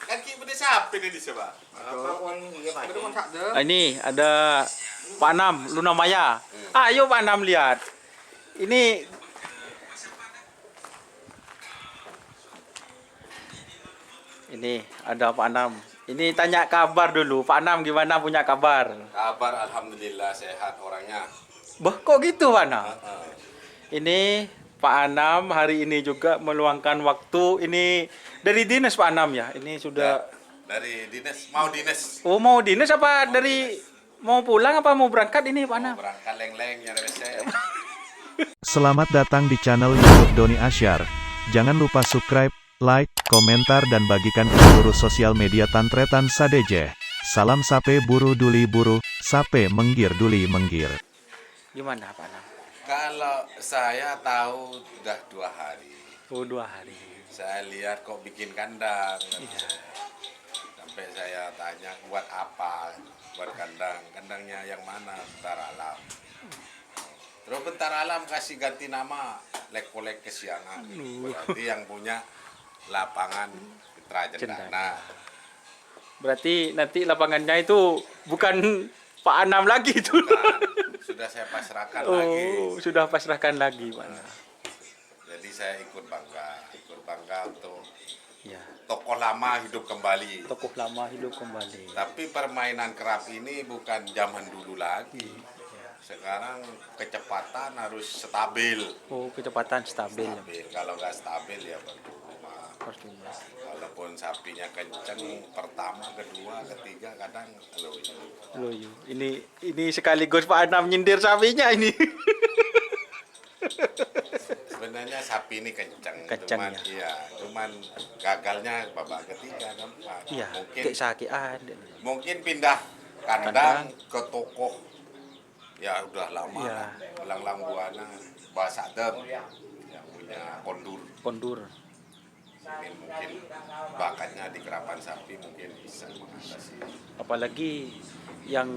Kan kita udah sapi nih di sebelah. Ini ada Pak Anam, Luna Maya. Ayo Pak Anam lihat. Ini ada Pak Anam. Ini tanya kabar dulu. Pak Anam gimana, punya kabar? Kabar alhamdulillah sehat orangnya. Bah, kok gitu Pak Anam? Ini Pak Anam hari ini juga meluangkan waktu ini dari dinas Pak Anam ya. Ini sudah dari dinas, mau dinas. Oh, mau dinas apa mau pulang apa mau berangkat ini Pak Anam? Mau berangkat leng-leng nyari saya. Selamat datang di channel YouTube Doni Asyar. Jangan lupa subscribe, like, komentar dan bagikan ke seluruh sosial media Tantretan Sadeje. Salam sape buru duli buru, sape menggir duli menggir. Gimana Pak Anam? Kalau saya tahu udah 2 hari. Oh, 2 hari. Saya lihat kok bikin kandang. Iya. Sampai saya tanya buat apa? Buat kandang. Kandangnya yang mana? Bentar Alam. Terus Bentar Alam kasih ganti nama Lekolek Kesiangan. Berarti yang punya lapangan Putra Cendana. Berarti nanti lapangannya itu bukan Pak Anam lagi itu. Sudah saya pasrahkan Oh, lagi. sudah pasrahkan lagi Pak Anam. Jadi saya ikut bangga untuk Ya, tokoh lama hidup kembali. tokoh lama hidup kembali. Tapi permainan kerap ini bukan zaman dulu lagi. Sekarang kecepatan harus stabil. Oh, kecepatan stabil. Kalau nggak stabil ya percuma. Walaupun sapinya kenceng pertama, kedua, ketiga kadang Loyo. Ini sekaligus Pak Anam nyindir sapinya ini. Sebenarnya sapi ini kenceng Kenceng, cuman gagalnya babak ketiga, keempat. Iya, Mungkin kayak sakian. mungkin pindah kandang ke tokoh ya udah lama Iya. lah. Lang Buana, Bahasa Adem yang punya kondur. Mungkin bakatnya di kerapan sapi mungkin bisa mengatasi. Apalagi yang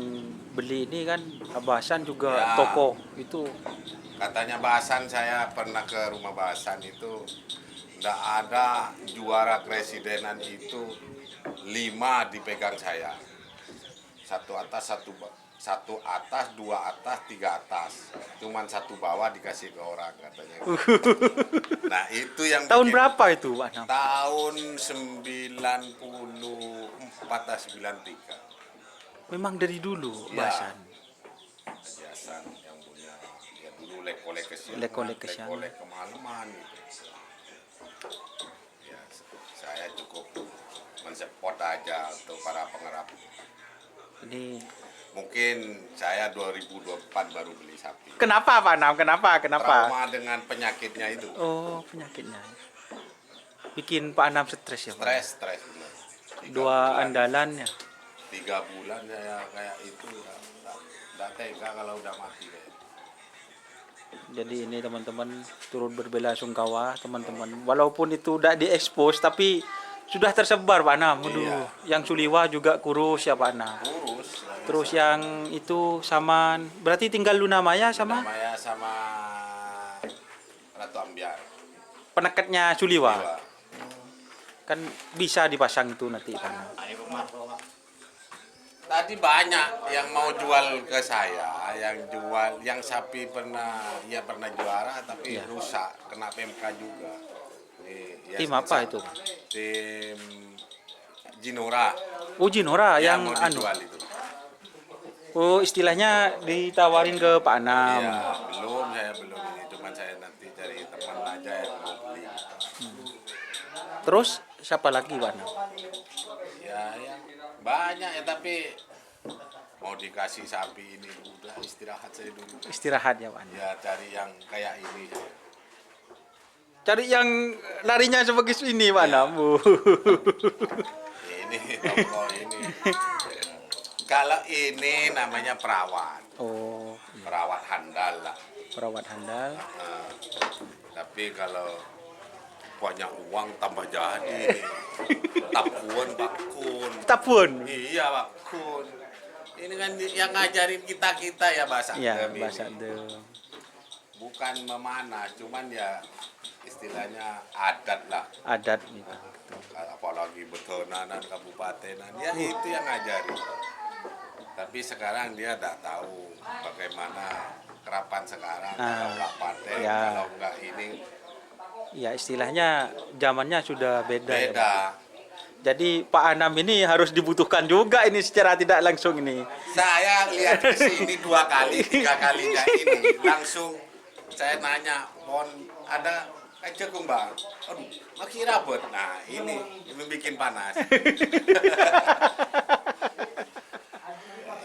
beli ini kan Abasan juga Ya. tokoh itu. Katanya Bahasan, saya pernah ke rumah Bahasan itu nggak ada juara presidenan itu 5 dipegang saya. Satu atas, 2 atas, 3 atas. Cuman 1 bawah dikasih ke orang katanya. Nah itu yang Tahun bikin- berapa itu Pak Anam? Tahun 94 atau 93. Memang dari dulu Ya. Basan. Biasa yang punya ya dulu lekolek Lekolek kesiangan. lekolek kemalaman gitu. Ya, saya cukup mensupport aja untuk para pengerap. Ini Mungkin saya 2024 baru beli sapi. kenapa Pak Anam? Kenapa? Trauma dengan penyakitnya itu. Oh, penyakitnya. Bikin Pak Anam stres ya Pak? Stres bener. 2 andalannya. 3 bulan saya kayak itu ya. Nggak tega kalau udah mati kayak. Jadi ini teman-teman turut berbelasungkawa teman-teman. Walaupun itu udah diekspos tapi sudah tersebar Pak Anam. Aduh, Iya. yang Suliwa juga kurus ya Pak Anam. Kurus. Terus yang itu Saman, berarti tinggal Luna Maya sama Namanya sama Ratu Ambiar. penekatnya Suliwa. Iya. Kan bisa dipasang itu nanti Pak Anam. Tadi banyak yang mau jual ke saya, yang sapi pernah juara tapi Iya. rusak, kena PMK juga. Tim apa itu? Tim Jinora. Uji Nora yang mau anu. dijual itu. Oh, istilahnya ditawarin ke Pak Anam. Iya, saya belum ini, cuman saya nanti cari teman aja yang mau beli. Terus siapa lagi Pak Anam? Ya, banyak ya tapi mau dikasih sapi ini udah istirahat saya dulu. Istirahat ya Pak Anam. Ya cari yang kayak ini. Cari yang larinya sebagai ini Pak Anam. Ini toko ini. Kalau ini namanya perawat. Oh, Perawat handal lah. perawat handal. Nah, tapi kalau banyak uang tambah jadi. Tapuan Pak Kun. Tapun. Iya Pak Kun. Ini kan yang ngajarin kita ya bahasa Iya, Dem ini. bahasa Dem. Bukan memanah, cuman ya istilahnya adat lah. Adat gitu. Apalagi betonanan kabupatenan ya itu yang ngajari. Tapi sekarang dia tidak tahu bagaimana kerapan sekarang, kalau nggak paten, ya. kalau nggak ini Ya istilahnya zamannya sudah beda. Ya, Pak. beda. Jadi Pak Anam ini harus dibutuhkan juga ini secara tidak langsung ini. Saya lihat ke sini 2 kali, 3 kalinya ini langsung saya nanya, mohon ada jagung bang, aduh makin rabot. Nah ini bikin panas.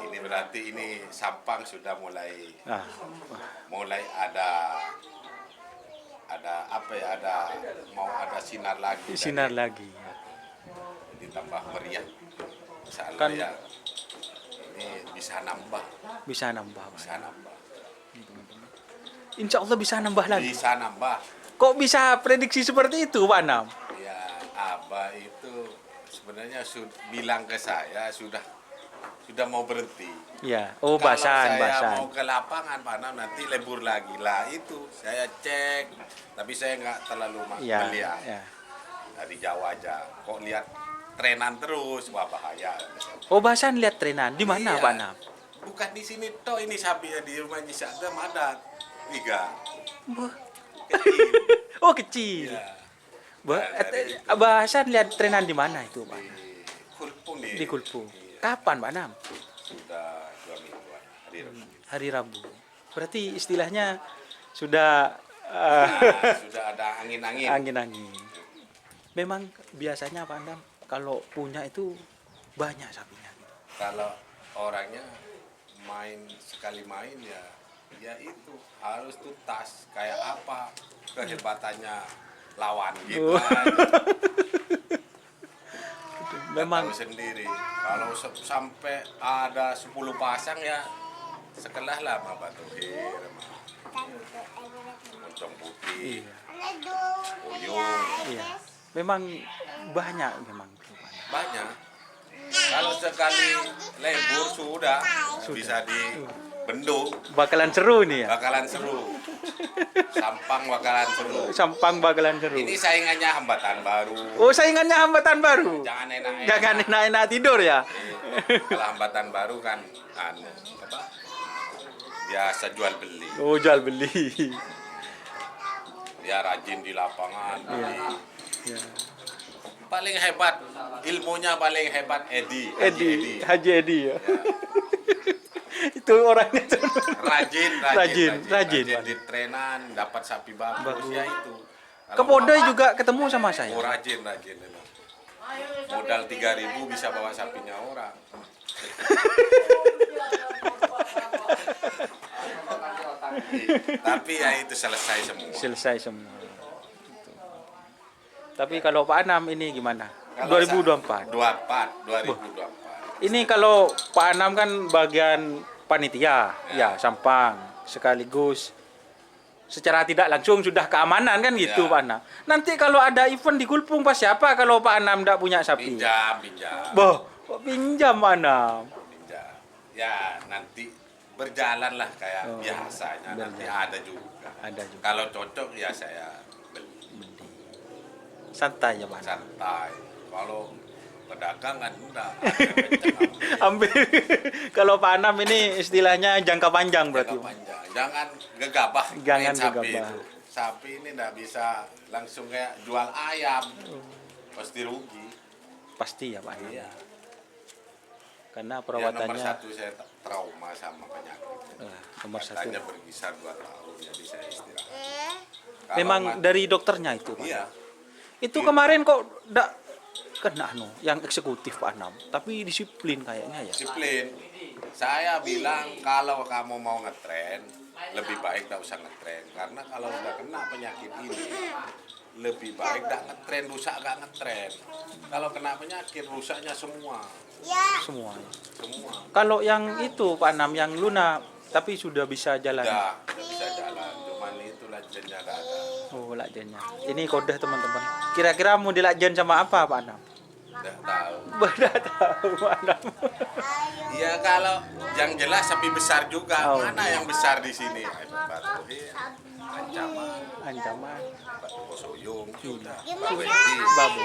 Ini berarti ini Sampang sudah mulai ada apa ya, mau ada sinar lagi. Sinar lagi. Ditambah meriah. Misalnya Kan- ya ini bisa nambah. Bisa nambah, Pak. Bisa nambah. Insya Allah bisa nambah lagi. Bisa nambah. Kok bisa prediksi seperti itu, Pak Anam? Ya, Abah itu sebenarnya bilang ke saya sudah mau berhenti. Ya, oh Kalau bahasan, saya bahasan. mau ke lapangan Pak Nam nanti libur lagi lah itu saya cek, tapi saya nggak terlalu Ya, melihat ya. dari jauh aja. Kok lihat trenan terus, wah bahaya. Oh bahasan lihat trenan di mana, Iya. Pak Anam? Bukan di sini toh, ini sapinya di rumah Nyisagam ada 3. Wah. Kecil. Oh kecil. Iya. Ba- bahasan lihat trenan di mana itu, Pak? Di Kulpung nih. Di Kulpu. Iya. Kapan, Pak Anam? Sudah 2 mingguan. Hari Rabu. Hari Rabu. Berarti istilahnya sudah Sudah ada angin-angin. angin-angin. Memang biasanya Pak Anam kalau punya itu banyak sapinya. Kalau orangnya sekali main ya itu harus tuntas kayak apa kehebatannya lawan gitu. Oh. aja. Memang Tahu sendiri kalau sampai ada 10 pasang ya sekelah lah sama Batuhir, sama Moncong Putih, iya, Uyung, iya. Memang banyak memang. banyak. Kalau sekali lebur sudah bisa dibendung, Bakalan seru nih ya. bakalan seru. Sampang bakalan seru. Sampang bakalan seru. Ini saingannya hambatan baru. Oh saingannya hambatan baru. Jangan enak-enak. Jangan enak-enak tidur ya. Kalau hambatan baru kan apa? Biasa jual beli. Oh jual beli. Dia rajin di lapangan. Iya. beli. Ya. Paling hebat ilmunya paling hebat Edi. Haji Haji Edi ya. Itu orangnya Rajin Rajin. di trenan dapat sapi bagus, Bagus. ya itu. Ke Podoi juga ketemu sama saya. Oh, rajin memang. Modal 3.000 bisa bawa sapinya orang. Tapi ya itu selesai semua. Selesai semua. Gitu. Tapi kalau Pak Anam ini gimana? Kalau 2024. 2024. Ini kalau Pak Anam kan bagian panitia, ya Sampang, sekaligus secara tidak langsung sudah keamanan kan gitu Ya. Pak Anam. Nanti kalau ada event di Kulpung pas siapa kalau Pak Anam tidak punya sapi? Pinjam. Boh, kok pinjam Pak Anam? Pinjam. Ya nanti berjalan lah kayak Oh, biasanya. Nanti berjalan. ada juga. Ada juga. Kalau cocok ya saya beli. Santai ya Pak Anam. Santai. Kalau pedagang kan enggak. Ambil. Kalau Pak Anam ini istilahnya jangka panjang berarti. Jangka panjang. Jangan gegabah Jangan main sapi gegabah. itu. Sapi ini enggak bisa langsung kayak jual ayam. Pasti rugi. Pasti ya Pak Anam. Iya. Karena Ya, nomor perawatannya 1 saya trauma sama penyakit. nomor 1. Katanya berkisar 2 tahun, jadi saya istirahat. Kalau Memang dari dokternya itu Pak. Iya. Itu kemarin kok enggak kena yang eksekutif Pak Anam, tapi disiplin kayaknya ya. Disiplin. Saya bilang kalau kamu mau ngetren, lebih baik tidak usah ngetren. Karena kalau udah kena penyakit ini, lebih baik tidak ngetren, rusak gak ngetren. Kalau kena penyakit, rusaknya semua. Semua. Semua. Kalau yang itu Pak Anam yang Luna tapi sudah bisa jalan. Udah bisa jalan, cuman itu lajennya gak ada. Oh, lakjennya. Ini kode teman-teman. Kira-kira mau dilakjen sama apa Pak Anam? Udah tahu. Udah tahu Pak Anam. Iya kalau yang jelas sapi besar juga. Oh. Mana yang besar di sini? Batuhir, ancaman. Ancaman. Soyung, sudah. Babu.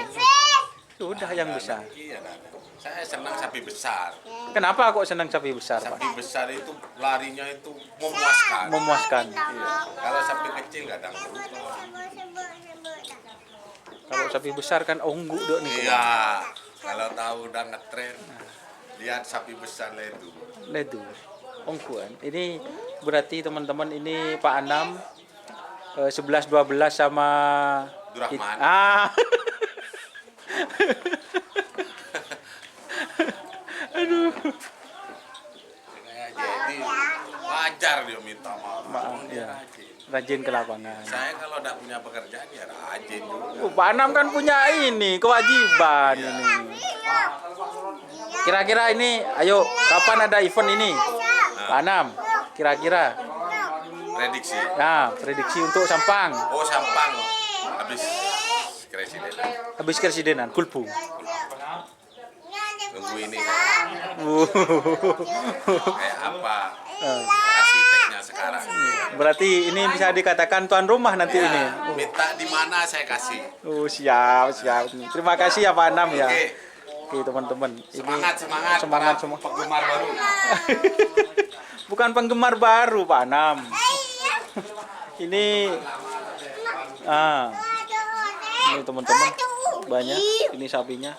Sudah yang besar. Iya, ada. Saya senang sapi besar. Kenapa kok senang sapi besar, Pak? Sapi besar itu larinya itu memuaskan. Memuaskan. Iya. Kalau sapi kecil kadang berubah. Kalau sapi besar kan onggu dok nih. Iya. Kalau tahu udah ngetren, lihat sapi besar itu. Ledu. Ongkuan. Ini berarti teman-teman ini Pak Anam 11-12 sama Durrahman. Aduh. Jadi wajar dia minta maaf. Maaf, Dia ya. rajin. Rajin ke lapangan. Saya kalau tidak punya pekerjaan ya rajin juga. Pak Anam kan punya ini kewajiban Iya. ini. Kira-kira ini, ayo kapan ada event ini, Pak Anam? Kira-kira, Prediksi. nah prediksi untuk Sampang Oh, Sampang habis presiden. habis keresidenan, kulpu. Tunggu ini kayak apa arsiteknya sekarang. Berarti ini bisa dikatakan tuan rumah nanti ini. Ya, minta di mana saya kasih. Siap, siap. Terima kasih ya Pak Anam ya. Oke. Oke teman-teman. Ini Semangat semua. penggemar baru. Bukan penggemar baru Pak Anam. Ini ini teman-teman banyak ini sapinya.